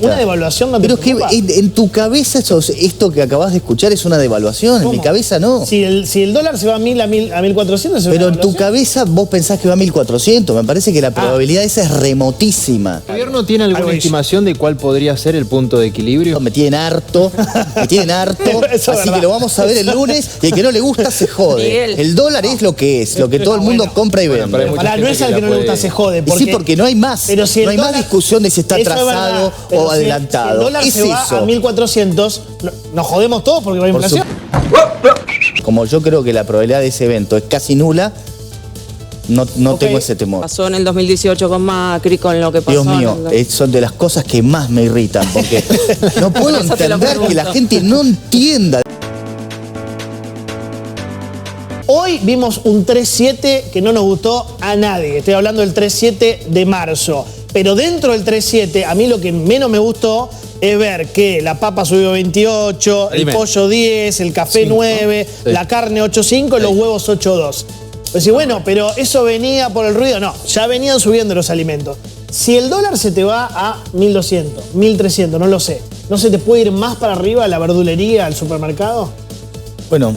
Una devaluación no te preocupa. Pero es que en tu cabeza esto que acabas de escuchar es una devaluación, ¿Cómo? en mi cabeza no. Si el dólar se va a 1000, a 1400, Pero en tu cabeza vos pensás que va a 1400, me parece que la probabilidad esa es remotísima. ¿El gobierno tiene alguna estimación de cuál podría ser el punto de equilibrio? Me tienen harto, así que lo vamos a ver el lunes y el que no le gusta se jode. Miguel. El dólar es lo que es, lo que todo el mundo compra y vende. pero hay mucha No es al que no le gusta se jode. Y sí, porque no hay más. Pero si no hay más discusión de si está eso es atrasado verdad, pero o adelantado. Si el dólar es se va eso. a 1400, nos jodemos todos porque va a inflación. Como yo creo que la probabilidad de ese evento es casi nula, no tengo ese temor. Pasó en el 2018 con Macri, con lo que pasó. Dios mío, son de las cosas que más me irritan, porque no puedo Por eso te lo entender que la pregunto. gente no entienda. Hoy vimos un 3.7 que no nos gustó a nadie. Estoy hablando del 3.7 de marzo. Pero dentro del 3.7, a mí lo que menos me gustó es ver que la papa subió 28, el pollo 10, el café 9, la carne 8.5 y los huevos 8.2. Pues sí, bueno, pero eso venía por el ruido. No, ya venían subiendo los alimentos. Si el dólar se te va a 1.200, 1.300, no lo sé, ¿no se te puede ir más para arriba a la verdulería, al supermercado? Bueno,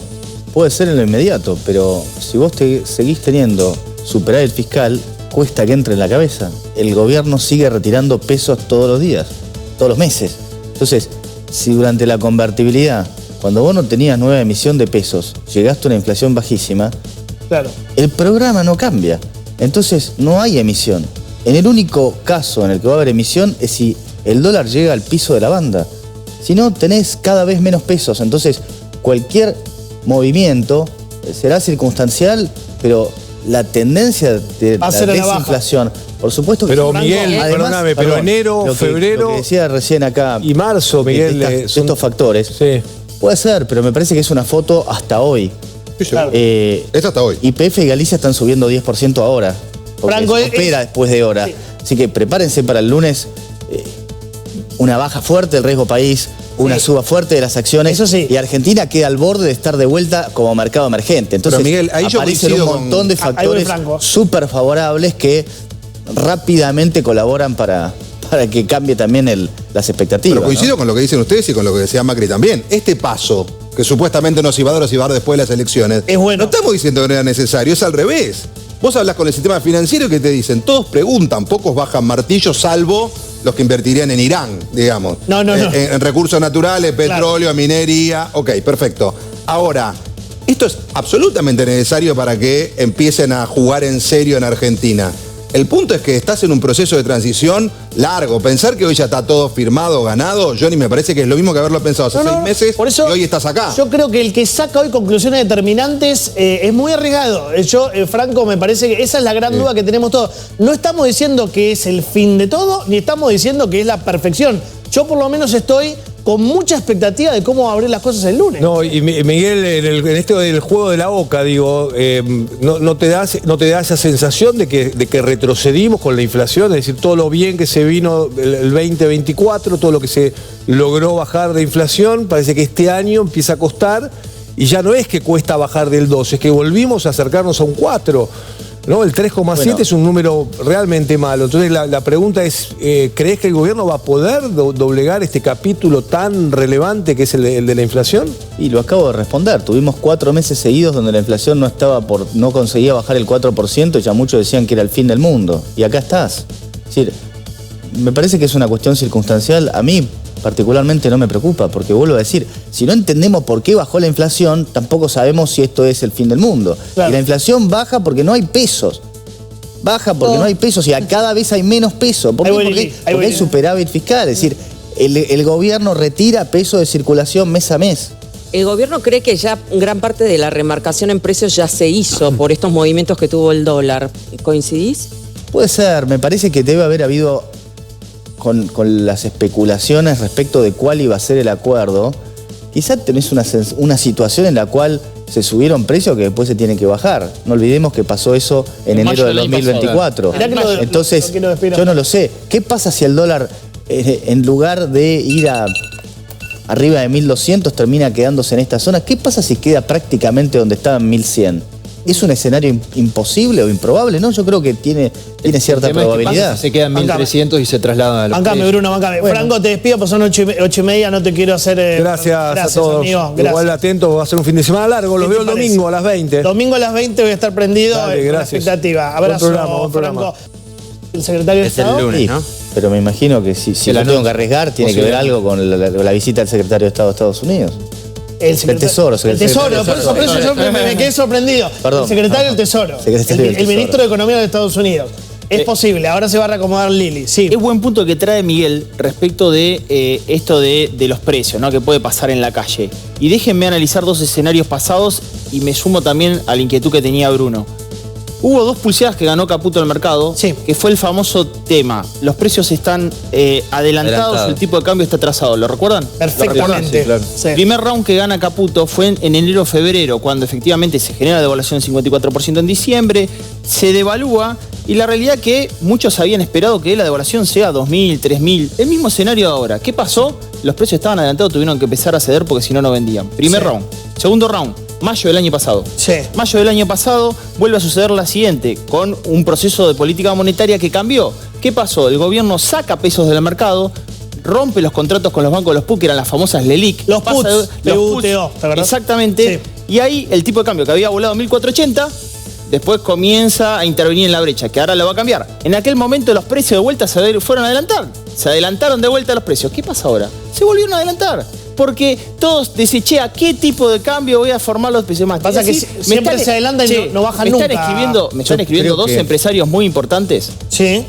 puede ser en lo inmediato, pero si vos seguís teniendo superávit fiscal, cuesta que entre en la cabeza. El gobierno sigue retirando pesos todos los días, todos los meses. Entonces, si durante la convertibilidad, cuando vos no tenías nueva emisión de pesos, llegaste a una inflación bajísima, Claro. el programa no cambia. Entonces, no hay emisión. En el único caso en el que va a haber emisión es si el dólar llega al piso de la banda. Si no, tenés cada vez menos pesos. Entonces, cualquier movimiento será circunstancial, pero la tendencia de Va a la ser a la baja. desinflación, por supuesto que Pero sí. Miguel, Además, perdóname, pero enero, febrero lo que decía recién acá y marzo, Miguel, de son- estos factores, Sí. puede ser, pero me parece que es una foto hasta hoy. Claro. Esto hasta hoy. YPF y Galicia están subiendo 10% ahora, porque Franco, se opera después de hora. Sí. Así que prepárense para el lunes una baja fuerte del riesgo país, una suba fuerte de las acciones. Eso sí. Y Argentina queda al borde de estar de vuelta como mercado emergente. Entonces, Pero, Miguel, ahí yo aparecen un coincido montón de Ahí voy, factores Franco. súper favorables que rápidamente colaboran para que cambie también las expectativas. Pero coincido ¿no? con lo que dicen ustedes y con lo que decía Macri también. Este paso, que supuestamente nos iba a dar después de las elecciones, Es bueno. no estamos diciendo que no era necesario, es al revés. Vos hablas con el sistema financiero y que te dicen, todos preguntan, pocos bajan martillos, salvo los que invertirían en Irán, digamos. No. En recursos naturales, petróleo, minería. Ok, perfecto. Ahora, esto es absolutamente necesario para que empiecen a jugar en serio en Argentina. El punto es que estás en un proceso de transición largo. Pensar que hoy ya está todo firmado, ganado, Johnny, me parece que es lo mismo que haberlo pensado hace 6 meses por eso y hoy estás acá. Yo creo que el que saca hoy conclusiones determinantes es muy arriesgado. Franco, me parece que esa es la gran duda que tenemos todos. No estamos diciendo que es el fin de todo, ni estamos diciendo que es la perfección. Yo por lo menos estoy con mucha expectativa de cómo abrir las cosas el lunes. No, y Miguel, en esto del juego de la boca, digo, ¿no te da esa sensación de que retrocedimos con la inflación? Es decir, todo lo bien que se vino el 2024, todo lo que se logró bajar de inflación, parece que este año empieza a costar y ya no es que cuesta bajar del 2, es que volvimos a acercarnos a un 4. ¿No? El 3,7 es un número realmente malo. Entonces la pregunta es, ¿crees que el gobierno va a poder doblegar este capítulo tan relevante que es el de la inflación? Y lo acabo de responder. Tuvimos 4 meses seguidos donde la inflación no conseguía bajar el 4% y ya muchos decían que era el fin del mundo. Y acá estás. Es decir, me parece que es una cuestión circunstancial. A mí particularmente no me preocupa, porque vuelvo a decir, si no entendemos por qué bajó la inflación, tampoco sabemos si esto es el fin del mundo. Claro. Y la inflación baja porque no hay pesos. Baja porque no hay pesos y cada vez hay menos pesos. ¿Por qué? Porque hay superávit fiscal. Es decir, el gobierno retira peso de circulación mes a mes. ¿El gobierno cree que ya gran parte de la remarcación en precios ya se hizo por estos movimientos que tuvo el dólar? ¿Coincidís? Puede ser, me parece que debe haber habido, con las especulaciones respecto de cuál iba a ser el acuerdo, quizá tenés una situación en la cual se subieron precios que después se tienen que bajar. No olvidemos que pasó eso en enero del 2024. Entonces, yo no lo sé. ¿Qué pasa si el dólar, en lugar de ir arriba de 1200, termina quedándose en esta zona? ¿Qué pasa si queda prácticamente donde estaba en 1100? ¿Es un escenario imposible o improbable? No, yo creo que tiene cierta probabilidad. Se quedan 1.300 y se trasladan a los Bancame, precios. Bruno, bancame. Bueno. Franco, te despido, pues son 8:30, no te quiero hacer... Gracias a todos. Amigo, gracias. Igual atento, va a ser un fin de semana largo. Los veo el domingo a las 20. Domingo a las 20 voy a estar prendido. Dale, con gracias. expectativa. Abrazo, Buen programa. Franco. El secretario de Es el Estado. lunes, Sí, ¿no? pero me imagino que si El lo tengo anuncio. que arriesgar, tiene que ver algo con la visita del secretario de Estado de Estados Unidos. El Tesoro, El Tesoro, por eso yo me quedé sorprendido. Perdón. El secretario del Tesoro. Secretario del El Tesoro. ministro de Economía de Estados Unidos. Es posible, ahora se va a reacomodar Lili. Sí. Es buen punto que trae Miguel respecto de esto de los precios, ¿no? Que puede pasar en la calle. Y déjenme analizar 2 escenarios pasados y me sumo también a la inquietud que tenía Bruno. Hubo 2 pulseadas que ganó Caputo el mercado, Sí. que fue el famoso tema. Los precios están adelantados, el tipo de cambio está atrasado. ¿Lo recuerdan? Perfectamente. Sí, claro. Sí. El primer round que gana Caputo fue en enero-febrero, cuando efectivamente se genera la devaluación del 54% en diciembre, se devalúa y la realidad que muchos habían esperado que la devaluación sea 2.000, 3.000. El mismo escenario ahora. ¿Qué pasó? Los precios estaban adelantados, tuvieron que empezar a ceder porque si no, no vendían. Primer Sí. round. Segundo round, mayo del año pasado. Sí. Mayo del año pasado vuelve a suceder la siguiente, con un proceso de política monetaria que cambió. ¿Qué pasó? El gobierno saca pesos del mercado, rompe los contratos con los bancos, los PUC, que eran las famosas LELIC. Los pasa puts, de- los PUTO, puts, ¿te acordás? exactamente. Sí. Y ahí el tipo de cambio que había volado 1.480, después comienza a intervenir en la brecha, que ahora lo va a cambiar. En aquel momento los precios de vuelta se fueron a adelantar. Se adelantaron de vuelta los precios. ¿Qué pasa ahora? Se volvieron a adelantar. Porque todos dicen, che, ¿a qué tipo de cambio voy a formar los precios más? Pasa que Así, siempre se adelantan y no bajan nunca. Me están escribiendo creo 2 que- empresarios muy importantes, Sí.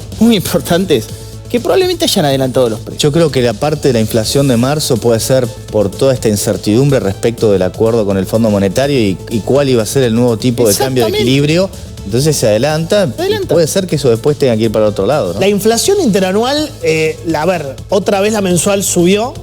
que probablemente hayan adelantado los precios. Yo creo que la parte de la inflación de marzo puede ser por toda esta incertidumbre respecto del acuerdo con el Fondo Monetario y cuál iba a ser el nuevo tipo de cambio de Exactamente. equilibrio. Entonces se adelanta. Y puede ser que eso después tenga que ir para otro lado, ¿no? La inflación interanual, a ver, otra vez la mensual subió.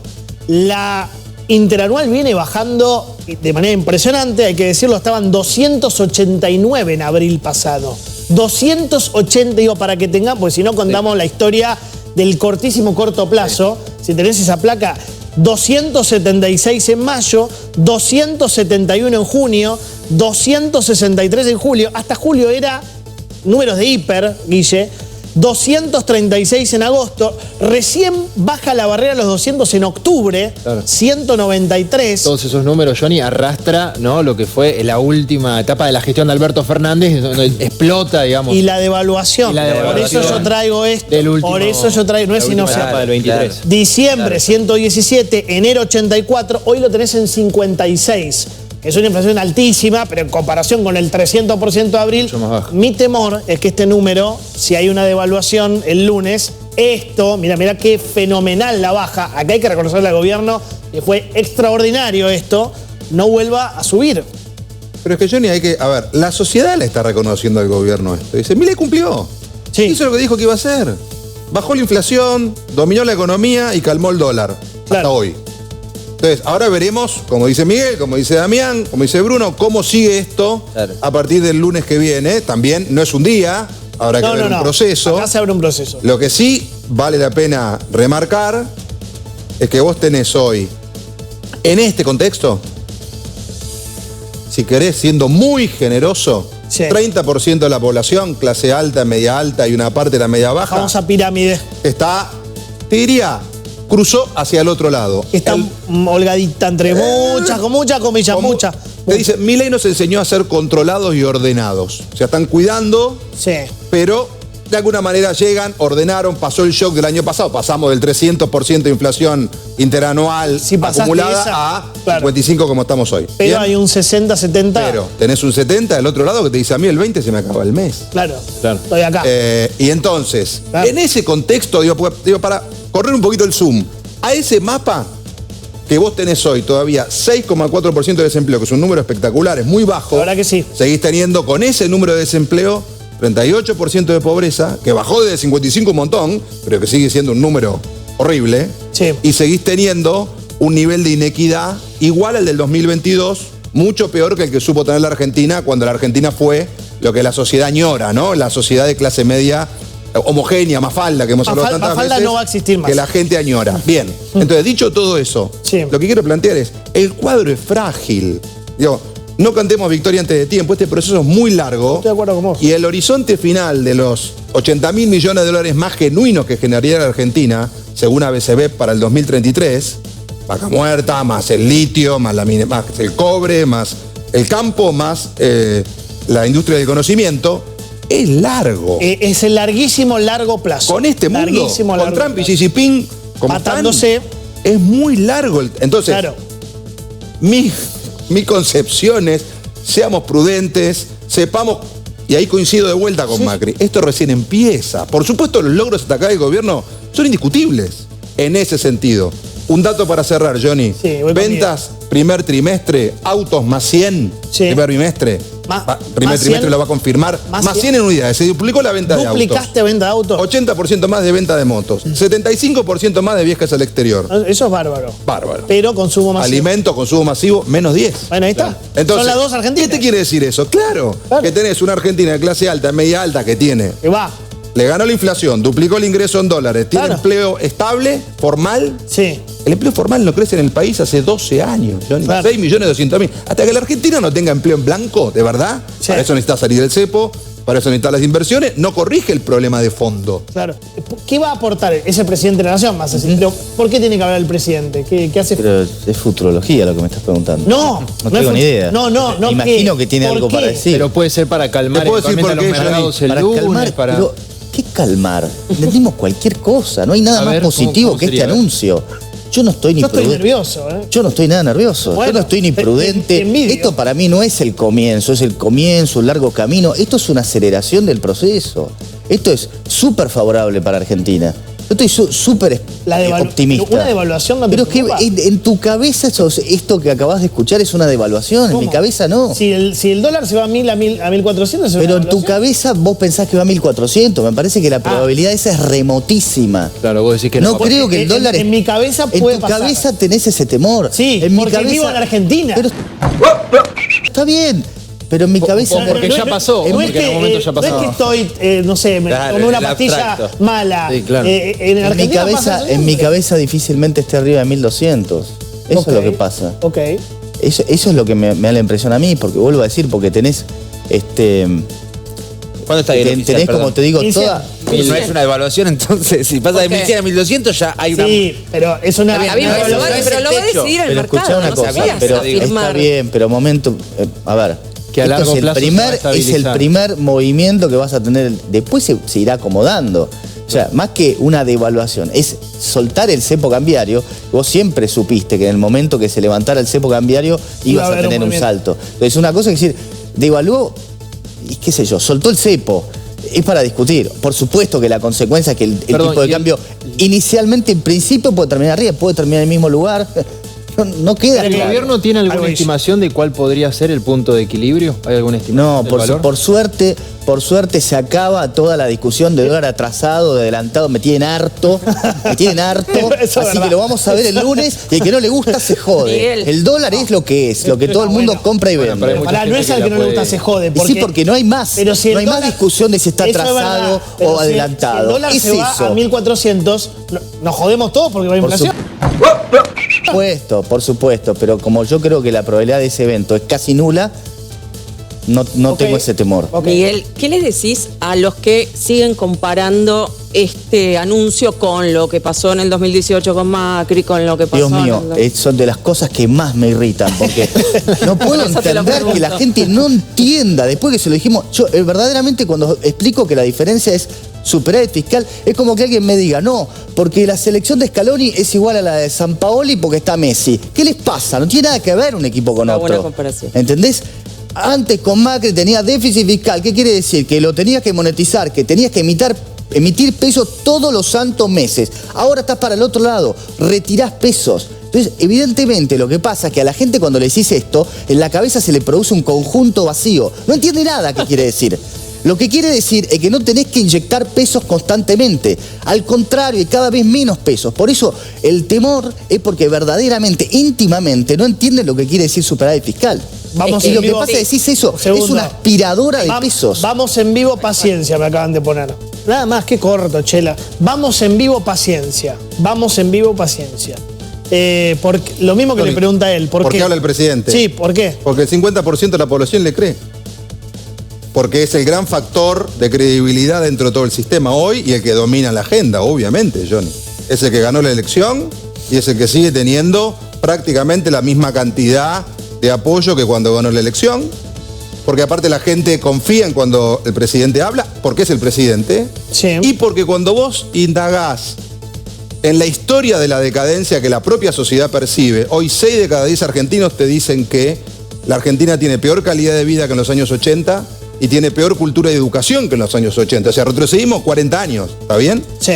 La interanual viene bajando de manera impresionante, hay que decirlo, estaban 289 en abril pasado. 280, digo, para que tengan, porque si no contamos la historia del cortísimo corto plazo. Si tenés esa placa, 276 en mayo, 271 en junio, 263 en julio. Hasta julio era números de hiper, Guille. 236 en agosto. Recién baja la barrera a los 200 en octubre. Claro. 193. Todos esos números, Johnny, arrastra, ¿no?, lo que fue la última etapa de la gestión de Alberto Fernández, donde explota, digamos. Y la devaluación. Y la devaluación Por eso yo traigo esto. del último- Por eso yo traigo, no es la última inocente. etapa del 23. Diciembre 117, enero 84, hoy lo tenés en 56. Es una inflación altísima, pero en comparación con el 300% de abril, Mucho más baja. mi temor es que este número, si hay una devaluación el lunes, esto, mira qué fenomenal la baja, acá hay que reconocerle al gobierno que fue extraordinario esto, no vuelva a subir. Pero es que Johnny, a ver, la sociedad le está reconociendo al gobierno esto. Dice, Milei cumplió. Sí. Hizo lo que dijo que iba a hacer. Bajó la inflación, dominó la economía y calmó el dólar. Claro. Hasta hoy. Entonces, ahora veremos, como dice Miguel, como dice Damián, como dice Bruno, cómo sigue esto Claro. a partir del lunes que viene. También no es un día, habrá que ver un proceso. Acá se abre un proceso. Lo que sí vale la pena remarcar es que vos tenés hoy, en este contexto, si querés, siendo muy generoso, Sí. 30% de la población, clase alta, media alta y una parte de la media baja, Vamos a pirámide. está, te diría, cruzó hacia el otro lado. Está holgadita entre muchas, con muchas comillas, Como- muchas. Te dice, Milei nos enseñó a ser controlados y ordenados. O sea, están cuidando, Sí. pero de alguna manera llegan, ordenaron, pasó el shock del año pasado, pasamos del 300% de inflación interanual Si pasaste acumulada esa, a claro. 55 como estamos hoy. Pero ¿Bien? hay un 60-70. Pero tenés un 70 del otro lado que te dice, a mí el 20 se me acaba el mes. Claro, Claro. estoy acá. Y entonces, Claro. en ese contexto, digo, para correr un poquito el zoom, a ese mapa que vos tenés hoy todavía 6,4% de desempleo, que es un número espectacular, es muy bajo. La verdad que sí. Seguís teniendo con ese número de desempleo 38% de pobreza, que bajó de 55 un montón, pero que sigue siendo un número horrible. Sí. Y seguís teniendo un nivel de inequidad igual al del 2022, mucho peor que el que supo tener la Argentina cuando la Argentina fue lo que la sociedad añora, ¿no? La sociedad de clase media homogénea, Mafalda, que hemos hablado tantas Mafalda veces. no va a existir más. Que la gente añora. Bien, entonces dicho todo eso, Sí. lo que quiero plantear es, el cuadro es frágil. Digo, no cantemos victoria antes de tiempo. Este proceso es muy largo. Estoy de acuerdo con vos. Y el horizonte final de los 80.000 millones de dólares más genuinos que generaría la Argentina, según ABCB para el 2033, vaca muerta, más el litio, más el cobre, más el campo, más la industria del conocimiento, es largo. Es el largo plazo. Con este mundo, Larguísimo, con largo Trump y plazo. Xi Jinping como Matándose. es muy largo. Entonces, Claro. mi concepción es, seamos prudentes, sepamos, y ahí coincido de vuelta con Macri, esto recién empieza. Por supuesto, los logros hasta acá del gobierno son indiscutibles en ese sentido. Un dato para cerrar, Johnny. Sí, voy ventas primer trimestre, autos más 100, Sí. primer trimestre. Primer más trimestre 100, lo va a confirmar. más Más 100 100 en unidades. Se duplicó la venta de autos. ¿Duplicaste venta de autos? 80% más de venta de motos. 75% más de viajes al exterior. Eso es bárbaro. Bárbaro. Pero consumo masivo. Alimento, consumo masivo, menos 10. Bueno, ahí está. Entonces, Son las dos Argentinas. ¿qué te quiere decir eso? Claro, Claro. que tenés una Argentina de clase alta, media alta, que tiene. Que va. Le ganó la inflación, duplicó el ingreso en dólares, tiene Claro. empleo estable, formal. Sí. El empleo formal no crece en el país hace 12 años, Johnny. Claro. 6.200.000. Hasta que la Argentina no tenga empleo en blanco, de verdad, Sí. para eso necesita salir del cepo, para eso necesita las inversiones, no corrige el problema de fondo. Claro. ¿Qué va a aportar ese presidente de la nación? Más así. Pero, ¿por qué tiene que hablar el presidente? ¿Qué hace? Pero es futurología lo que me estás preguntando. No. No tengo es ni idea. No. Me imagino que tiene ¿Por algo qué? para decir. Pero puede ser para calmar Te puedo decir eventualmente por a qué, los mercados el para lunes, calmar, para... pero ¿qué calmar? Entendimos cualquier cosa, no hay nada A más ver, positivo ¿cómo que este sería? anuncio. Yo no estoy ni Yo estoy prudente. nervioso, ¿eh? Yo no estoy nada nervioso, Bueno, yo no estoy ni prudente. te envidio. Esto para mí no es el comienzo, es el comienzo, un largo camino. Esto es una aceleración del proceso. Esto es súper favorable para Argentina. Yo estoy súper optimista. Una devaluación no te Pero es que preocupa. en tu cabeza esto que acabas de escuchar es una devaluación, en mi ¿Cómo? cabeza no. Si el dólar se va a 1.000 a 1.400, es una Pero en tu devaluación. cabeza vos pensás que va a 1.400. Me parece que la probabilidad esa es remotísima. Claro, vos decís que No no. creo que el dólar... en mi cabeza En puede tu pasar. cabeza tenés ese temor. Sí, en mi porque cabeza, vivo en Argentina. Pero, está bien, pero en mi cabeza... porque ya pasó, No porque es que, en algún momento ya pasó. No es que estoy, no sé, me Claro, tomé una el pastilla abstracto. mala. Sí, claro. En en mi Argentina pasa eso en mi siempre. cabeza difícilmente esté arriba de 1.200. Eso Ok. es lo que pasa. Ok. Eso es lo que me da la impresión a mí, porque vuelvo a decir, porque tenés... ¿Cuándo está bien oficial, tenés, perdón? como te digo, 1100. toda... No es una evaluación, entonces, si pasa de ¿Por qué? 1100 a 1200 ya hay una... Sí, pero es una... Está Está bien, No, pero, no, lo va, no es pero el lo va a techo. decidir el Pero escuchá mercado. una No cosa, sabías pero afirmar. está bien, pero momento, a ver, Que a esto largo es el plazo se va a primer, es el estabilizar. primer movimiento que vas a tener, después se irá acomodando. O sea, más que una devaluación, es soltar el cepo cambiario. Vos siempre supiste que en el momento que se levantara el cepo cambiario Iba a ibas a haber un tener un movimiento. salto. Entonces, una cosa es decir, devaluó, y qué sé yo, soltó el cepo. Es para discutir. Por supuesto que la consecuencia es que el Perdón, tipo de y el- cambio inicialmente, en principio, puede terminar arriba, puede terminar en el mismo lugar. No queda ¿El claro. gobierno tiene Algo alguna hizo. estimación de cuál podría ser el punto de equilibrio? ¿Hay alguna estimación No, del valor? por suerte se acaba toda la discusión de dólar atrasado, de adelantado, me tienen harto, Eso es así verdad. que lo vamos a ver el lunes y el que no le gusta se jode. Miguel. El dólar es lo que es, lo que todo el mundo Bueno. compra y Bueno, vende. pero hay mucha Pará, no gente es que al la que no le puede- gusta se jode. Y sí, porque no hay más. Pero si el no hay más dólar- discusión de si está Eso es atrasado verdad, pero o si adelantado. el dólar es se va eso. a 1.400, nos jodemos todos porque va a Por inflación. Por supuesto, pero como yo creo que la probabilidad de ese evento es casi nula, no Ok. tengo ese temor. Ok. Miguel, ¿qué les decís a los que siguen comparando este anuncio con lo que pasó en el 2018 con Macri, con lo que pasó Dios mío, en el... son de las cosas que más me irritan, porque no puedo Eso te lo entender que la pregunto. gente no entienda, después que se lo dijimos, yo verdaderamente cuando explico que la diferencia es superávit fiscal, es como que alguien me diga, no, porque la selección de Scaloni es igual a la de San Paoli porque está Messi. ¿Qué les pasa? No tiene nada que ver un equipo con Una buena otro. comparación. ¿Entendés? Antes con Macri tenía déficit fiscal. ¿Qué quiere decir? Que lo tenías que monetizar, que tenías que emitir pesos todos los santos meses. Ahora estás para el otro lado, retirás pesos. Entonces, evidentemente, lo que pasa es que a la gente cuando le decís esto, en la cabeza se le produce un conjunto vacío. No entiende nada qué quiere decir. Lo que quiere decir es que no tenés que inyectar pesos constantemente. Al contrario, hay cada vez menos pesos. Por eso, el temor es porque verdaderamente, íntimamente, no entienden lo que quiere decir superávit fiscal. Vamos Y en lo que vivo. pasa es decís eso, Segundo. es una aspiradora de pesos. Vamos en vivo, paciencia, me acaban de poner. Nada más, qué corto, Chela. Vamos en vivo, paciencia. Vamos en vivo, paciencia. Lo mismo que le pregunta a él. ¿Por qué qué habla el presidente? Sí, ¿por qué? Porque el 50% de la población le cree. Porque es el gran factor de credibilidad dentro de todo el sistema hoy y el que domina la agenda, obviamente, Johnny. Es el que ganó la elección y es el que sigue teniendo prácticamente la misma cantidad de apoyo que cuando ganó la elección. Porque aparte la gente confía en cuando el presidente habla, porque es el presidente. Sí. Y porque cuando vos indagás en la historia de la decadencia que la propia sociedad percibe, hoy 6 de cada 10 argentinos te dicen que la Argentina tiene peor calidad de vida que en los años 80 y tiene peor cultura de educación que en los años 80. O sea, retrocedimos 40 años, ¿está bien? Sí.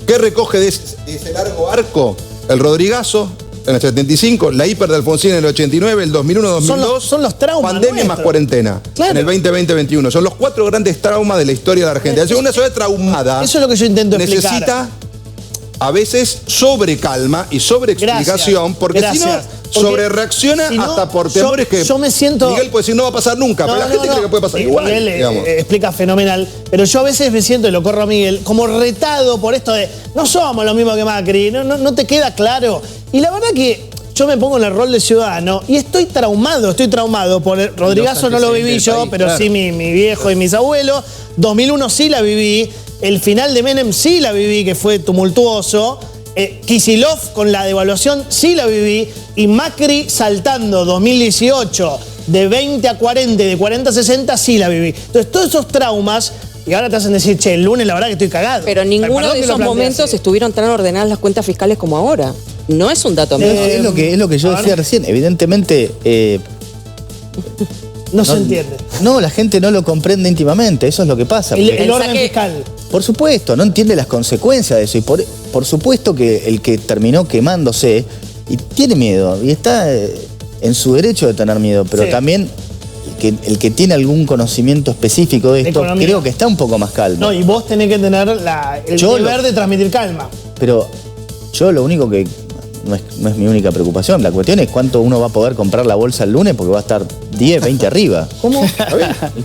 ¿Qué recoge de ese largo arco? El Rodrigazo en el 75, la hiper de Alfonsín en el 89, el 2001-2002. Son los traumas pandemia nuestros. más cuarentena. Claro. En el 2020-21. Son los 4 grandes traumas de la historia de la Argentina. Es una sociedad traumada. Eso es lo que yo intento explicar. Necesita a veces sobrecalma y sobreexplicación, Gracias, porque gracias. si no, Porque sobrereacciona si no, hasta por temores que yo me siento... Miguel puede decir no va a pasar nunca, pero la gente cree que puede pasar igual. Miguel digamos. explica fenomenal, pero yo a veces me siento, y lo corro a Miguel, como retado por esto de no somos lo mismo que Macri, no te queda claro. Y la verdad que yo me pongo en el rol de ciudadano y estoy traumado por el Rodrigazo, no lo viví yo, pero claro, sí mi viejo y mis abuelos. 2001 sí la viví, el final de Menem sí la viví, que fue tumultuoso. Kicillof con la devaluación sí la viví, y Macri saltando 2018 de 20 a 40, de 40 a 60 sí la viví. Entonces todos esos traumas, y ahora te hacen decir, che, el lunes la verdad que estoy cagado. Pero ninguno de esos momentos estuvieron tan ordenadas las cuentas fiscales como ahora. No es un dato menor. Es lo que yo decía recién. Evidentemente... no se entiende. No, la gente no lo comprende íntimamente, eso es lo que pasa. El orden fiscal. Por supuesto, no entiende las consecuencias de eso. Y por supuesto que el que terminó quemándose y tiene miedo, y está en su derecho de tener miedo, pero sí, también el que tiene algún conocimiento específico de esto, creo que está un poco más calmo. No, y vos tenés que tener el deber de transmitir calma. Pero yo lo único que... No es mi única preocupación. La cuestión es cuánto uno va a poder comprar la bolsa el lunes porque va a estar 10, 20 arriba. ¿Cómo?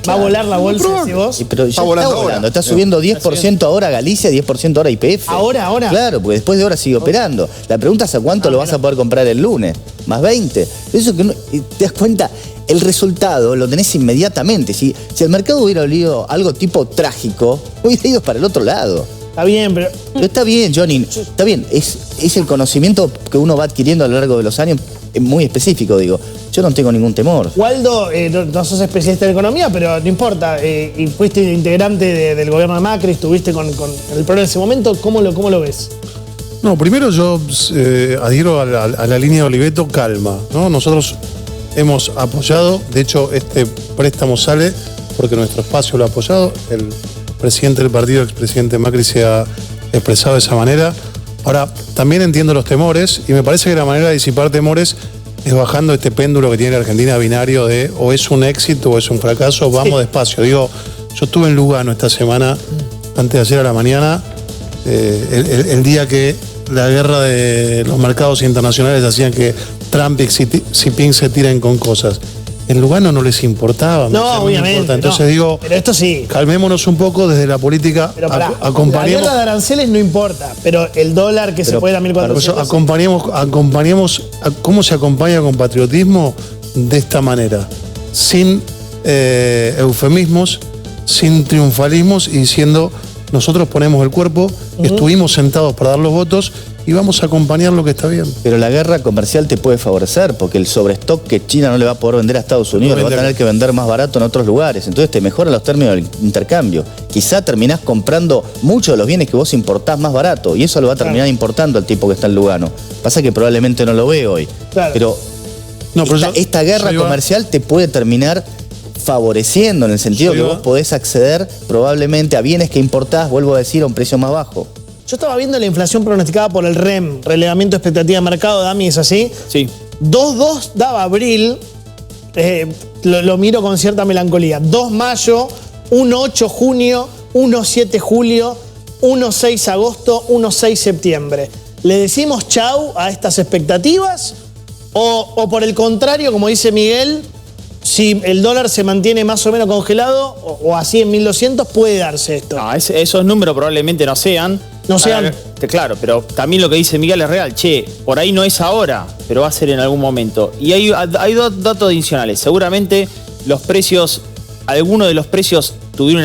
¿Va a volar la bolsa, si vos? Pero ya está volando. Está subiendo 10% ahora Galicia, 10% ahora YPF. ¿Ahora? Claro, porque después de ahora sigue operando. La pregunta es a cuánto lo vas a poder comprar el lunes. Más 20. Eso que te das cuenta, el resultado lo tenés inmediatamente. Si el mercado hubiera olido algo tipo trágico, hubiera ido para el otro lado. Está bien, pero está bien, Johnny. Está bien. Es el conocimiento que uno va adquiriendo a lo largo de los años, muy específico, digo. Yo no tengo ningún temor. Waldo, no sos especialista en economía, pero no importa. Y fuiste integrante del gobierno de Macri, estuviste con el programa en ese momento. ¿Cómo lo ves? No, primero yo adhiero a la línea de Oliveto, calma, ¿no? Nosotros hemos apoyado, de hecho este préstamo sale porque nuestro espacio lo ha apoyado. El presidente del partido, expresidente Macri, se ha expresado de esa manera. Ahora, también entiendo los temores y me parece que la manera de disipar temores es bajando este péndulo que tiene la Argentina binario de o es un éxito o es un fracaso, vamos despacio. Digo, yo estuve en Lugano esta semana, antes de ayer a la mañana, el día que la guerra de los mercados internacionales hacían que Trump y Xi Jinping se tiren con cosas. En Lugano no les importaba. No, obviamente. Entonces digo, pero esto sí, calmémonos un poco desde la política. Pero acompañemos. la guerra de aranceles no importa, pero el dólar que se puede a 1.400. Acompañemos cómo se acompaña con patriotismo de esta manera, sin eufemismos, sin triunfalismos y diciendo nosotros ponemos el cuerpo, estuvimos sentados para dar los votos y vamos a acompañar lo que está bien. Pero la guerra comercial te puede favorecer porque el sobrestock que China no le va a poder vender a Estados Unidos, lo va a tener que vender más barato en otros lugares. Entonces te mejoran los términos del intercambio. Quizá terminás comprando muchos de los bienes que vos importás más barato y eso lo va a terminar importando al tipo que está en Lugano. Pasa que probablemente no lo ve hoy. Claro. Pero esta guerra comercial te puede terminar favoreciendo en el sentido que vos podés acceder probablemente a bienes que importás, vuelvo a decir, a un precio más bajo. Yo estaba viendo la inflación pronosticada por el REM, relevamiento de expectativa de mercado, Dami, ¿es así? Sí. 2.2 daba abril, lo miro con cierta melancolía. 2 mayo, 1.8 junio, 1.7 julio, 1.6 agosto, 1.6 septiembre. ¿Le decimos chau a estas expectativas? ¿O por el contrario, como dice Miguel, si el dólar se mantiene más o menos congelado o así en 1.200, puede darse esto? No, esos números probablemente no sean. No sean... Claro, pero también lo que dice Miguel es real. Che, por ahí no es ahora, pero va a ser en algún momento. Y hay dos datos adicionales. Seguramente los precios, algunos de los precios tuvieron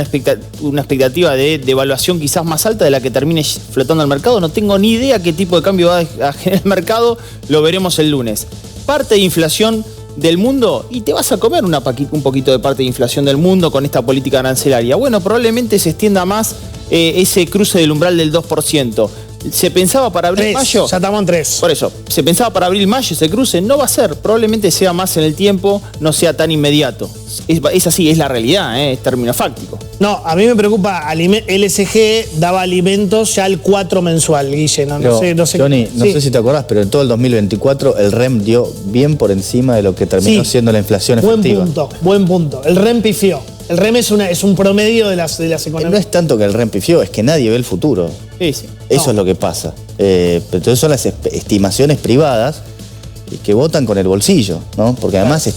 una expectativa de devaluación quizás más alta de la que termine flotando al mercado. No tengo ni idea qué tipo de cambio va a generar el mercado. Lo veremos el lunes. Parte de inflación del mundo, y te vas a comer un poquito de parte de inflación del mundo con esta política arancelaria. Bueno, probablemente se extienda más ese cruce del umbral del 2%. Se pensaba para abril-mayo. Ya estamos en 3. Por eso, se pensaba para abril-mayo ese cruce. No va a ser. Probablemente sea más en el tiempo, no sea tan inmediato. Es así, es la realidad, es término fáctico. No, a mí me preocupa. LSG daba alimentos ya al 4 mensual, Guille. No sé. Johnny, no Sí. sé si te acordás, pero en todo el 2024 el REM dio bien por encima de lo que terminó Sí. siendo la inflación efectiva. Buen punto. El REM pifió. El REM es un promedio de las No economías. es tanto que el REM pifió, es que nadie ve el futuro. Sí, sí. Eso es lo que pasa. Entonces son las estimaciones privadas y que votan con el bolsillo, ¿no? Porque además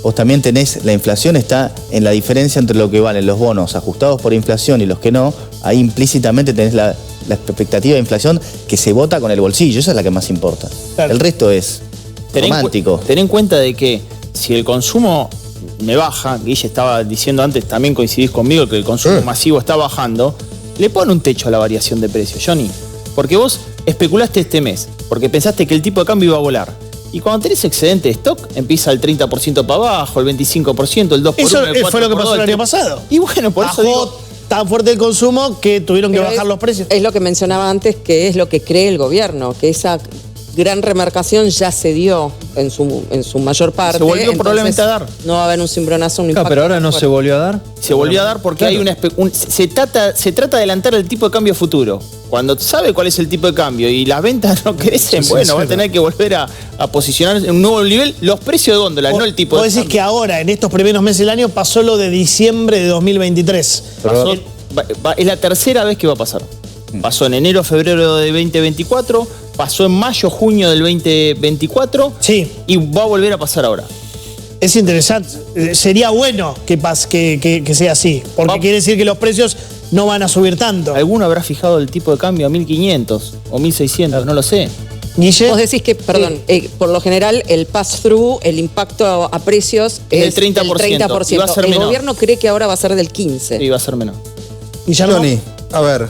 vos también tenés, la inflación está en la diferencia entre lo que valen los bonos ajustados por inflación y los que no. Ahí implícitamente tenés la expectativa de inflación que se vota con el bolsillo, esa es la que más importa. Claro. El resto es romántico. Ten en cuenta de que si el consumo me baja, Guille estaba diciendo antes, también coincidís conmigo que el consumo masivo está bajando, le pone un techo a la variación de precios, Johnny. Porque vos especulaste este mes, porque pensaste que el tipo de cambio iba a volar. Y cuando tenés excedente de stock, empieza el 30% para abajo, el 25%, el 2%, Eso el 4%. fue lo que pasó el año pasado. Y bueno, por eso digo, Bajó tan fuerte el consumo que tuvieron que Pero bajar los precios. Es lo que mencionaba antes, que es lo que cree el gobierno, que esa gran remarcación ya se dio en su mayor parte. Se volvió entonces probablemente a dar. No va a haber un cimbronazo, un impacto. Pero ahora no fuerte. se volvió a dar. se volvió a dar porque hay se trata de adelantar el tipo de cambio futuro. Cuando sabe cuál es el tipo de cambio y las ventas no crecen, bueno, va a tener que volver a posicionarse en un nuevo nivel los precios de góndola, no el tipo de Vos decís cambio. que ahora, en estos primeros meses del año, pasó lo de diciembre de 2023. Es la tercera vez que va a pasar. Pasó en enero, febrero de 2024, pasó en mayo, junio del 2024 Sí. y va a volver a pasar ahora. Es interesante. Sería bueno que sea así, porque quiere decir que los precios no van a subir tanto. ¿Alguno habrá fijado el tipo de cambio a 1.500 o 1.600? No lo sé. Guille. Vos decís que, perdón, por lo general el pass-through, el impacto a precios Es es del 30%, y va a ser el menor. gobierno cree que ahora va a ser del 15%. Sí, va a ser menor. Guillermo. Johnny, a ver,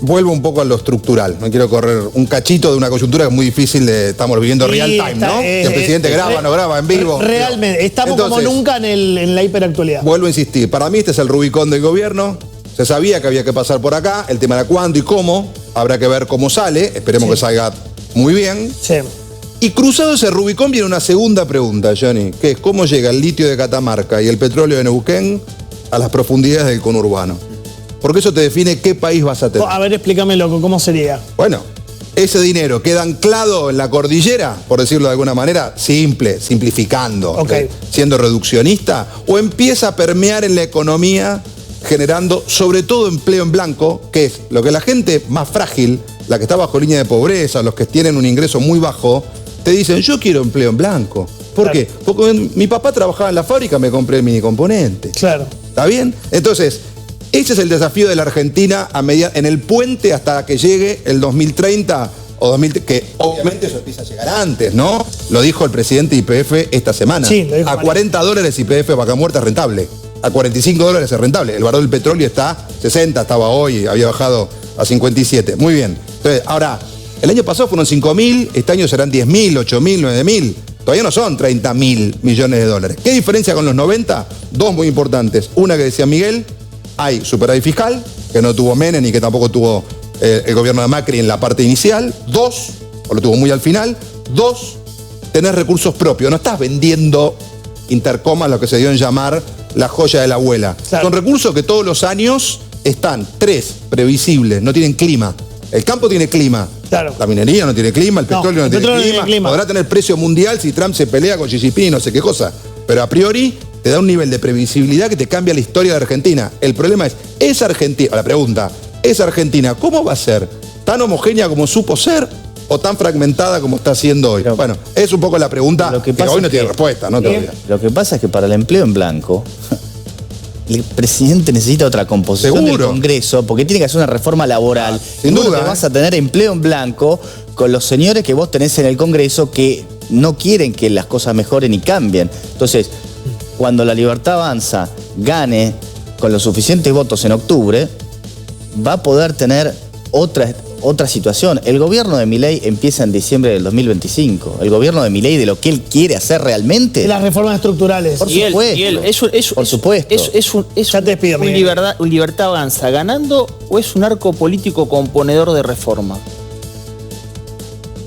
vuelvo un poco a lo estructural. No quiero correr un cachito de una coyuntura que es muy difícil estamos viviendo Sí, real time, está, ¿no? Que el presidente graba, no graba, en vivo. Realmente, estamos Entonces, como nunca en la hiperactualidad. Vuelvo a insistir, para mí este es el Rubicón del gobierno. Se sabía que había que pasar por acá, el tema era cuándo y cómo. Habrá que ver cómo sale, esperemos que salga muy bien. Sí. Y cruzado ese Rubicón viene una segunda pregunta, Johnny, que es cómo llega el litio de Catamarca y el petróleo de Neuquén a las profundidades del conurbano. Porque eso te define qué país vas a tener. A ver, explícame, loco, ¿cómo sería? Bueno, ese dinero queda anclado en la cordillera, por decirlo de alguna manera, simplificando, Ok. siendo reduccionista, o empieza a permear en la economía generando sobre todo empleo en blanco, que es lo que la gente más frágil, la que está bajo línea de pobreza, los que tienen un ingreso muy bajo, te dicen, yo quiero empleo en blanco. ¿Por Claro. qué? Porque mi papá trabajaba en la fábrica, me compré el mini-componente. Claro. ¿Está bien? Entonces, ese es el desafío de la Argentina en el puente hasta que llegue el 2030 o 2000, que obviamente eso empieza a llegar antes, ¿no? Lo dijo el presidente de YPF esta semana. Sí, lo dijo a María. $40 YPF vaca muerta es rentable. A $45 es rentable. El barril del petróleo está 60, estaba hoy, había bajado a 57. Muy bien. Entonces, ahora, el año pasado fueron 5.000, este año serán 10.000, 8.000, 9.000. Todavía no son 30.000 millones de dólares. ¿Qué diferencia con los 90? Dos muy importantes. Una que decía Miguel, hay superávit fiscal, que no tuvo Menem y que tampoco tuvo el gobierno de Macri en la parte inicial. Dos, o lo tuvo muy al final. Dos, tenés recursos propios. No estás vendiendo, intercomas, lo que se dio en llamar la joya de la abuela. Claro. Son recursos que todos los años están, tres, previsibles, no tienen clima. El campo tiene clima. Claro. La minería no tiene clima, el petróleo no tiene clima. Podrá tener precio mundial si Trump se pelea con Xi Jinping y no sé qué cosa. Pero a priori te da un nivel de previsibilidad que te cambia la historia de Argentina. El problema es Argentina, la pregunta, ¿es Argentina cómo va a ser? ¿Tan homogénea como supo ser o tan fragmentada como está siendo hoy? Pero, bueno, es un poco la pregunta lo que que pasa hoy no es tiene que- respuesta, ¿no? Todavía. Lo que pasa es que para el empleo en blanco el presidente necesita otra composición del Seguro. Congreso, porque tiene que hacer una reforma laboral. sin Vos duda, lo que vas a tener empleo en blanco con los señores que vos tenés en el Congreso que no quieren que las cosas mejoren y cambien. Entonces, cuando la Libertad Avanza gane con los suficientes votos en octubre, va a poder tener otra situación. El gobierno de Milei empieza en diciembre del 2025. El gobierno de Milei, de lo que él quiere hacer realmente... De las reformas estructurales. Por Y él, supuesto. Por supuesto. Ya te despido, Miguel. un Libertad Avanza ganando o es un arco político componedor de reforma.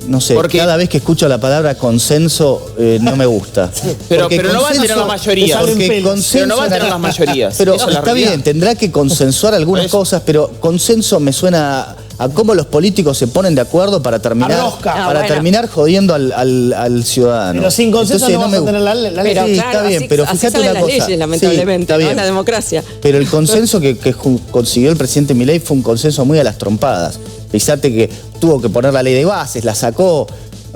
No sé, Porque- cada vez que escucho la palabra consenso no me gusta. Pero Porque no va a tener la consenso- mayoría. porque Pero consenso- Pero no va a tener las mayorías. Pero Esa es la está realidad. bien, tendrá que consensuar algunas cosas, pero consenso me suena a cómo los políticos se ponen de acuerdo para terminar, A rosca. para bueno. terminar jodiendo al ciudadano. Pero sin consenso Entonces, no vas a tener la ley. Pero Sí, claro, está bien, así, pero así fíjate salen una las cosa. leyes, lamentablemente, Sí, está ¿no? bien. La democracia. Pero el consenso que consiguió el presidente Milei fue un consenso muy a las trompadas. Fíjate que tuvo que poner la ley de bases, la sacó.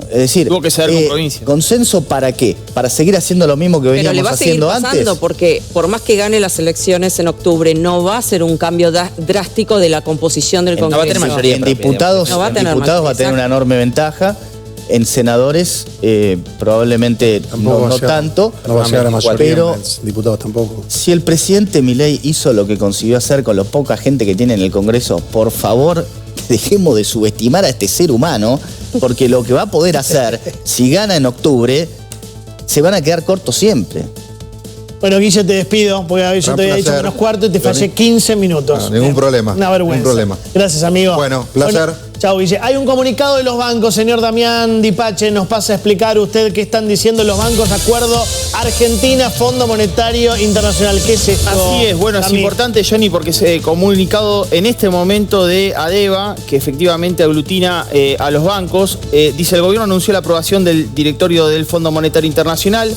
Es decir, Tuvo que ceder con provincia. ¿consenso para qué? ¿Para seguir haciendo lo mismo que Pero le veníamos va a seguir haciendo pasando antes? porque por más que gane las elecciones en octubre, no va a ser un cambio drástico de la composición del No va a Congreso. tener mayoría. En diputados, No va a en tener diputados va a tener mayoría, una enorme ventaja. En senadores, probablemente Tampoco va a no llegar- tanto. No va a llegar a mayoría, Pero en diputados tampoco. si el presidente Milei hizo lo que consiguió hacer con la poca gente que tiene en el Congreso, por favor, dejemos de subestimar a este ser humano, porque lo que va a poder hacer, si gana en octubre, se van a quedar cortos siempre. Bueno, Guille, te despido, porque yo te Un había dicho placer. menos cuarto y te fallé Johnny. 15 minutos. Ningún problema. Una vergüenza. Ningún problema. Gracias, amigo. Bueno, placer. Chao, Guille. Hay un comunicado de los bancos, señor Damián Dipache, nos pasa a explicar usted qué están diciendo los bancos. Acuerdo Argentina, Fondo Monetario Internacional. ¿Qué es esto? Así es, bueno, es Dami? importante, Johnny, porque se ha comunicado en este momento de ADEVA, que efectivamente aglutina a los bancos. Dice, el gobierno anunció la aprobación del directorio del Fondo Monetario Internacional.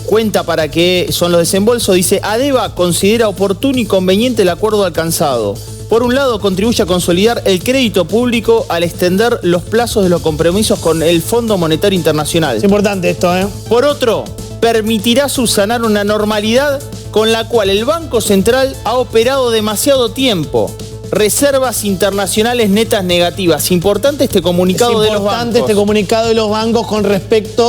Cuenta para qué son los desembolsos. Dice, ADEVA considera oportuno y conveniente el acuerdo alcanzado. Por un lado, contribuye a consolidar el crédito público al extender los plazos de los compromisos con el Fondo Monetario Internacional. Es importante esto, ¿eh? Por otro, permitirá subsanar una normalidad con la cual el Banco Central ha operado demasiado tiempo. Reservas internacionales netas negativas. Importante este comunicado de es los importante bancos. este comunicado de los bancos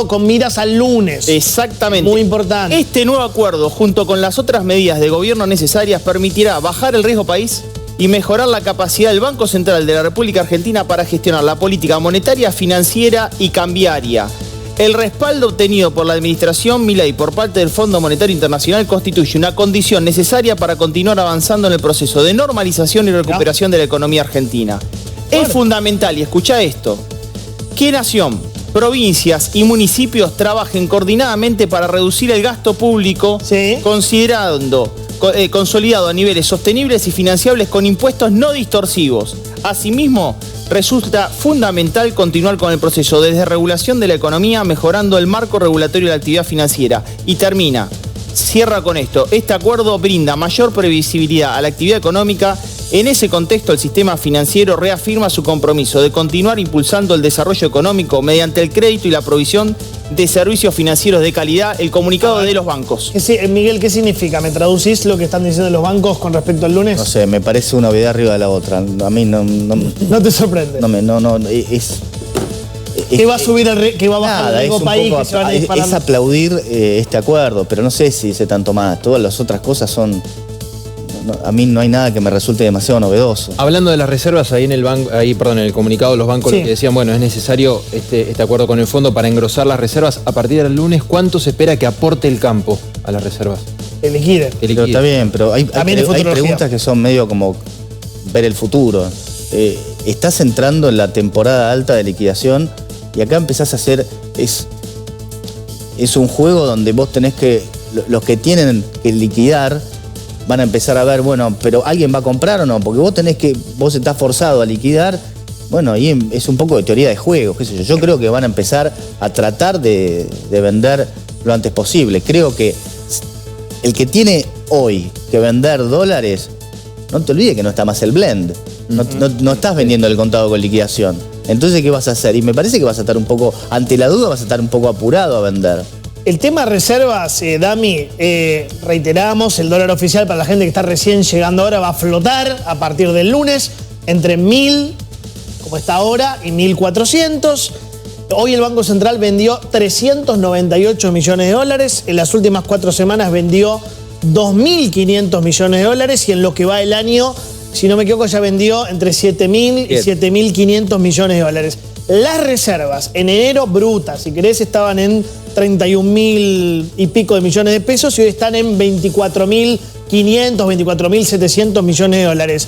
con miras al lunes. Exactamente. Muy importante. Este nuevo acuerdo, junto con las otras medidas de gobierno necesarias, permitirá bajar el riesgo país y mejorar la capacidad del Banco Central de la República Argentina para gestionar la política monetaria, financiera y cambiaria. El respaldo obtenido por la administración Milei por parte del Fondo Monetario Internacional constituye una condición necesaria para continuar avanzando en el proceso de normalización y recuperación de la economía argentina. Es fundamental, y escucha esto, que nación, provincias y municipios trabajen coordinadamente para reducir el gasto público, Sí. consolidado a niveles sostenibles y financiables con impuestos no distorsivos. Asimismo, resulta fundamental continuar con el proceso de desregulación de la economía, mejorando el marco regulatorio de la actividad financiera. Y cierra con esto. Este acuerdo brinda mayor previsibilidad a la actividad económica. En ese contexto, el sistema financiero reafirma su compromiso de continuar impulsando el desarrollo económico mediante el crédito y la provisión de servicios financieros de calidad. El comunicado de los bancos. Miguel, ¿qué significa? ¿Me traducís lo que están diciendo los bancos con respecto al lunes? No sé, me parece una novedad arriba de la otra. A mí no te sorprende. Que va a subir que va a bajar el riesgo país, que se van a disparar. es aplaudir este acuerdo, pero no sé si dice tanto más. Todas las otras cosas son... a mí no hay nada que me resulte demasiado novedoso. Hablando de las reservas, ahí en el comunicado de los bancos Sí. lo que decían, bueno, es necesario este acuerdo con el fondo para engrosar las reservas. A partir del lunes, ¿cuánto se espera que aporte el campo a las reservas? Que liquide. Que Pero liquide. está bien, pero hay También es futurología. preguntas que son medio como ver el futuro. Estás entrando en la temporada alta de liquidación y acá empezás a hacer... Es un juego donde vos tenés que... Los que tienen que liquidar van a empezar a ver, bueno, pero ¿alguien va a comprar o no? Porque vos estás forzado a liquidar. Bueno, ahí es un poco de teoría de juego, qué sé yo. Yo creo que van a empezar a tratar de vender lo antes posible. Creo que el que tiene hoy que vender dólares, no te olvides que no está más el blend. No estás vendiendo el contado con liquidación. Entonces, ¿qué vas a hacer? Y me parece que vas a estar un poco, ante la duda, vas a estar un poco apurado a vender. El tema reservas, Dami, reiteramos, el dólar oficial para la gente que está recién llegando ahora va a flotar a partir del lunes entre 1.000, como está ahora, y 1.400. Hoy el Banco Central vendió 398 millones de dólares. En las últimas 4 semanas vendió 2.500 millones de dólares y en lo que va el año, si no me equivoco, ya vendió entre 7.000 y 7.500 millones de dólares. Las reservas en enero brutas, si querés, estaban en 31.000 y pico de millones de pesos y hoy están en 24.500, 24.700 millones de dólares.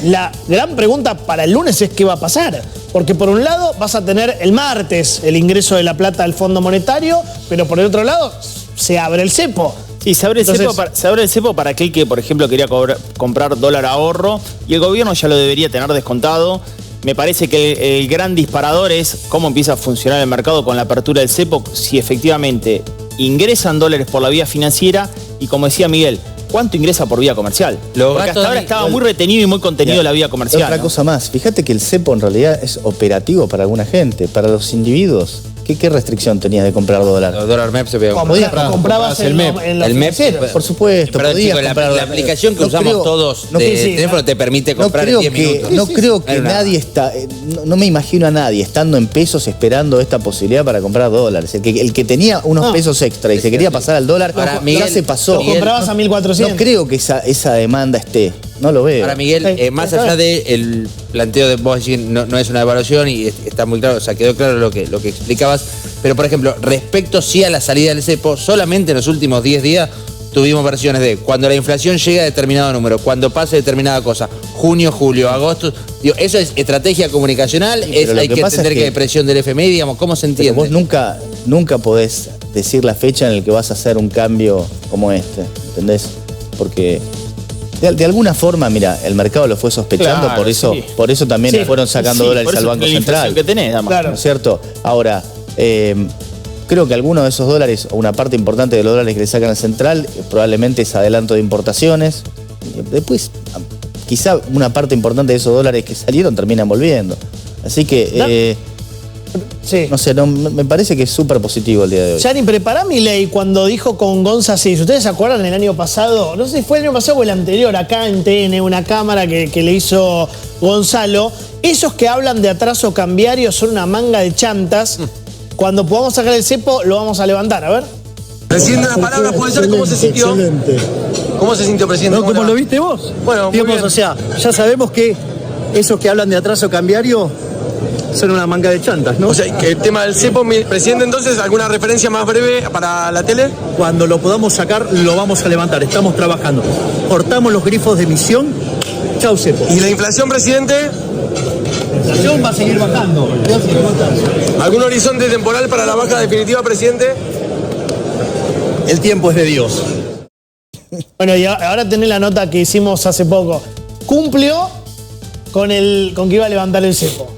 La gran pregunta para el lunes es qué va a pasar. Porque por un lado vas a tener el martes el ingreso de la plata al Fondo Monetario, pero por el otro lado se abre el cepo. Sí, se abre el cepo para aquel que, por ejemplo, quería comprar dólar ahorro y el gobierno ya lo debería tener descontado. Me parece que el gran disparador es cómo empieza a funcionar el mercado con la apertura del cepo, si efectivamente ingresan dólares por la vía financiera y, como decía Miguel, ¿cuánto ingresa por vía comercial? Porque hasta ahora estaba muy retenido y muy contenido la vía comercial. Otra cosa más, fíjate que el cepo en realidad es operativo para alguna gente, para los individuos. ¿Qué restricción tenías de comprar dólar? Los dólar MEP se podía comprar. Comprabas el MEP. El MEP, por supuesto, pero podías chico, comprar la aplicación que usamos todos de teléfono te permite comprar en 10 minutos. No creo que nadie está, no me imagino a nadie estando en pesos esperando esta posibilidad para comprar dólares. El que tenía unos pesos extra y se quería pasar al dólar, ya se pasó. Lo comprabas a 1.400. No creo que esa demanda esté. No lo veo. Ahora, Miguel, más allá del planteo de vos decir no es una evaluación y está muy claro, o sea, quedó claro lo que explicabas, pero por ejemplo, respecto sí a la salida del cepo, solamente en los últimos 10 días tuvimos versiones de cuando la inflación llega a determinado número, cuando pase determinada cosa, junio, julio, agosto, digo, eso es estrategia comunicacional, hay que entender que hay presión del FMI, digamos, ¿cómo se entiende? Pero vos nunca podés decir la fecha en la que vas a hacer un cambio como este, ¿entendés? Porque de alguna forma, mira, el mercado lo fue sospechando, claro, por eso también fueron sacando dólares al Banco Central. Que tenés, claro. ¿No es cierto? Ahora, creo que algunos de esos dólares, o una parte importante de los dólares que le sacan al Central, probablemente es adelanto de importaciones. Después, quizá una parte importante de esos dólares que salieron terminan volviendo. Así que... no sé, me parece que es súper positivo el día de hoy. Yani, prepará Milei cuando dijo con Gonza 6. ¿Ustedes se acuerdan el año pasado? No sé si fue el año pasado o el anterior, acá en TN, una cámara que le hizo Gonzalo. Esos que hablan de atraso cambiario son una manga de chantas. Cuando podamos sacar el cepo, lo vamos a levantar. A ver. Presidente, una palabra, ¿puede ser cómo se sintió? Excelente. ¿Cómo se sintió, presidente? No, como lo viste vos. Bueno, muy digamos, bien. o sea, ya sabemos que esos que hablan de atraso cambiario son una manga de chantas, ¿no? O sea, que el tema del cepo, presidente, entonces, ¿alguna referencia más breve para la tele? Cuando lo podamos sacar, lo vamos a levantar. Estamos trabajando. Cortamos los grifos de emisión. Chau, cepo. ¿Y la inflación, presidente? La inflación va a seguir bajando. ¿Algún horizonte temporal para la baja definitiva, presidente? El tiempo es de Dios. Bueno, y ahora tenés la nota que hicimos hace poco. Cumplió con que iba a levantar el cepo.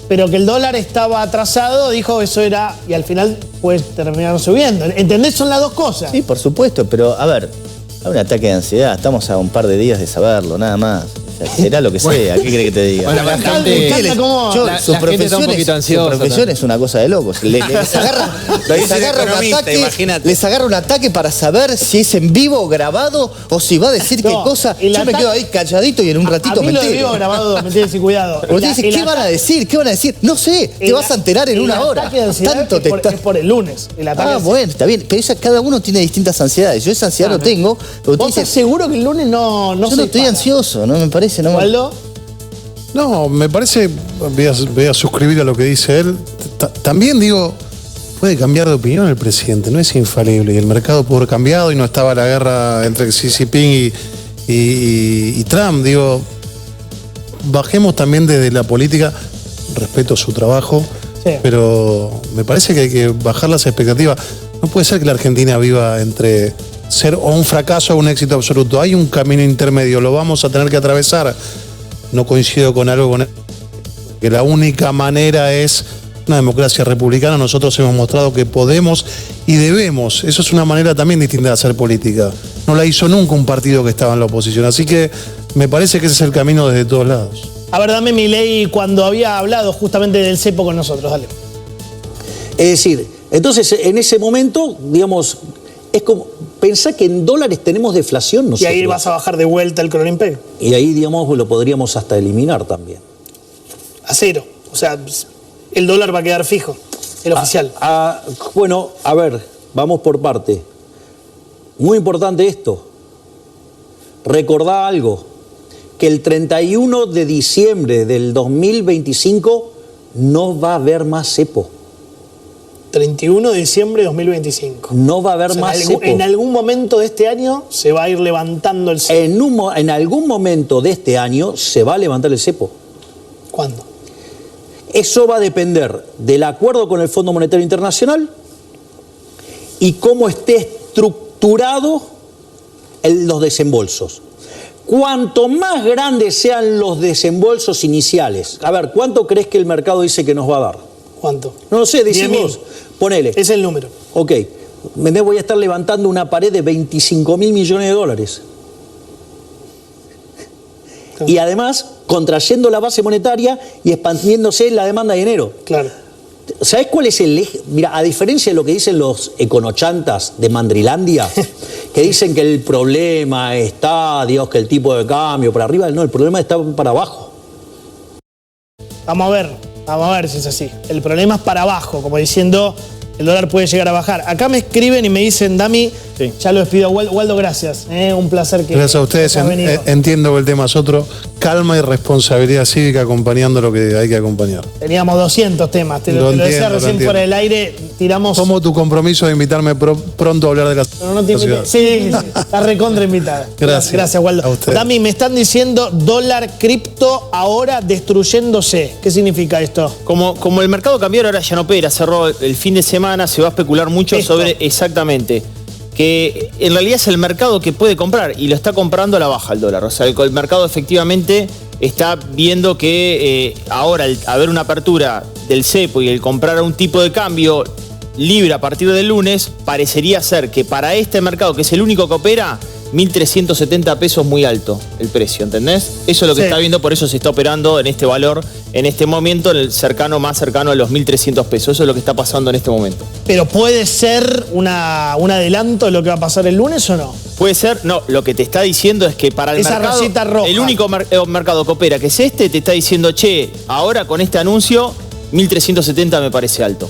Pero que el dólar estaba atrasado, dijo eso era, y al final pues terminaron subiendo. ¿Entendés? Son las dos cosas. Sí, por supuesto, pero a ver, hay un ataque de ansiedad, estamos a un par de días de saberlo, nada más. O sea, será lo que sea, ¿qué cree que te diga? Bueno, la gente está un poquito ansiosa. Su profesión es una cosa de locos. Les agarra un ataque para saber si es en vivo o grabado o si va a decir qué cosa. Yo me quedo ahí calladito y en un ratito me entero. A mí lo de vivo grabado, me tienes sin cuidado. Porque dices, ¿qué van a decir? ¿Qué van a decir? No sé, te vas a enterar en una hora. Tanto es por el lunes. Bueno, está bien, pero cada uno tiene distintas ansiedades. Yo esa ansiedad no tengo. ¿Vos estás seguro que el lunes no yo no estoy ansioso, no me parece. ¿Waldo? No, me parece, voy a suscribir a lo que dice él. También digo, puede cambiar de opinión el presidente, no es infalible. Y el mercado pudo haber cambiado y no estaba la guerra entre Xi Jinping y Trump. Digo, bajemos también desde la política, respeto su trabajo, pero me parece que hay que bajar las expectativas. No puede ser que la Argentina viva entre ser o un fracaso o un éxito absoluto. Hay un camino intermedio, lo vamos a tener que atravesar. No coincido con algo que la única manera es una democracia republicana. Nosotros hemos mostrado que podemos y debemos. Eso es una manera también distinta de hacer política. No la hizo nunca un partido que estaba en la oposición. Así que me parece que ese es el camino desde todos lados. A ver, dame Milei cuando había hablado justamente del cepo con nosotros, dale. Es decir, entonces en ese momento, digamos, es como, pensá que en dólares tenemos deflación nosotros. Y ahí vas a bajar de vuelta el Cronimpeg. Y ahí, digamos, lo podríamos hasta eliminar también. A cero. O sea, el dólar va a quedar fijo, el oficial. Bueno, a ver, vamos por parte. Muy importante esto. Recordá algo, que el 31 de diciembre del 2025 no va a haber más cepo. 31 de diciembre de 2025. No va a haber más cepo. En algún momento de este año se va a ir levantando el cepo. En algún momento de este año se va a levantar el cepo. ¿Cuándo? Eso va a depender del acuerdo con el Fondo Monetario Internacional y cómo esté estructurado los desembolsos. Cuanto más grandes sean los desembolsos iniciales, a ver, ¿cuánto crees que el mercado dice que nos va a dar? ¿Cuánto? No lo sé, decimos, ponele. Es el número. Ok, me voy a estar levantando una pared de 25.000 millones de dólares. Y además, contrayendo la base monetaria y expandiéndose la demanda de dinero. Claro. ¿Sabés cuál es el eje? Mira, a diferencia de lo que dicen los econochantas de Mandrilandia, que dicen que el problema está, Dios, que el tipo de cambio para arriba, no, el problema está para abajo. Vamos a ver si es así. El problema es para abajo, como diciendo, el dólar puede llegar a bajar. Acá me escriben y me dicen, Dami, ya lo despido. Waldo, gracias. Un placer que gracias a ustedes. Entiendo que el tema es otro. Calma y responsabilidad cívica acompañando lo que hay que acompañar. Teníamos 200 temas. Te lo decía recién fuera del aire. Tiramos... Tomo tu compromiso de invitarme pronto a hablar de la ciudad. Sí, está recontra invitada. Gracias, Waldo. Dami, me están diciendo dólar cripto ahora destruyéndose. ¿Qué significa esto? Como el mercado cambiario ahora ya no opera, cerró el fin de semana, se va a especular mucho sobre exactamente que en realidad es el mercado que puede comprar y lo está comprando a la baja el dólar. O sea, el mercado efectivamente está viendo que ahora al haber una apertura del cepo y el comprar a un tipo de cambio libre a partir del lunes, parecería ser que para este mercado, que es el único que opera, 1.370 pesos muy alto el precio, ¿entendés? Eso es lo que está viendo, por eso se está operando en este valor, en este momento, en el más cercano a los 1.300 pesos. Eso es lo que está pasando en este momento. ¿Pero puede ser un adelanto de lo que va a pasar el lunes o no? Puede ser, no, lo que te está diciendo es que para el esa mercado, rayita roja, el único mercado que opera, que es este, te está diciendo, che, ahora con este anuncio, 1.370 me parece alto.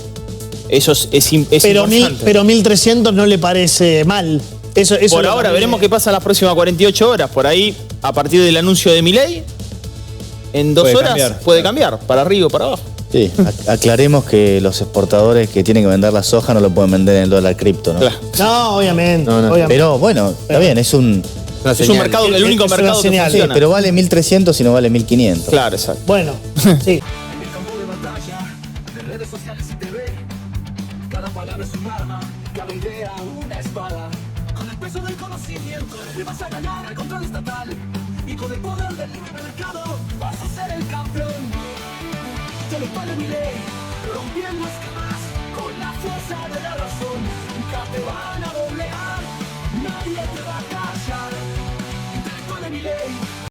Eso es importante. Pero 1.300 no le parece mal. Eso por ahora, veremos qué pasa en las próximas 48 horas. Por ahí, a partir del anuncio de Milei, en 2 horas puede cambiar, para arriba o para abajo. Sí, aclaremos que los exportadores que tienen que vender la soja no lo pueden vender en el dólar cripto, ¿no? Claro. No, obviamente. Pero bueno, está bien, es un mercado, el único mercado que funciona. Sí, pero vale 1.300 y no vale 1.500. Claro, exacto. Bueno, sí. Cada palabra es un arma, cada idea una espada. Con el peso del conocimiento le vas a ganar al control estatal. Y con el poder del libre mercado vas a ser el campeón. Yo lo vale mi ley, rompiendo escamas con la fuerza de la razón. Nunca te van a doblar.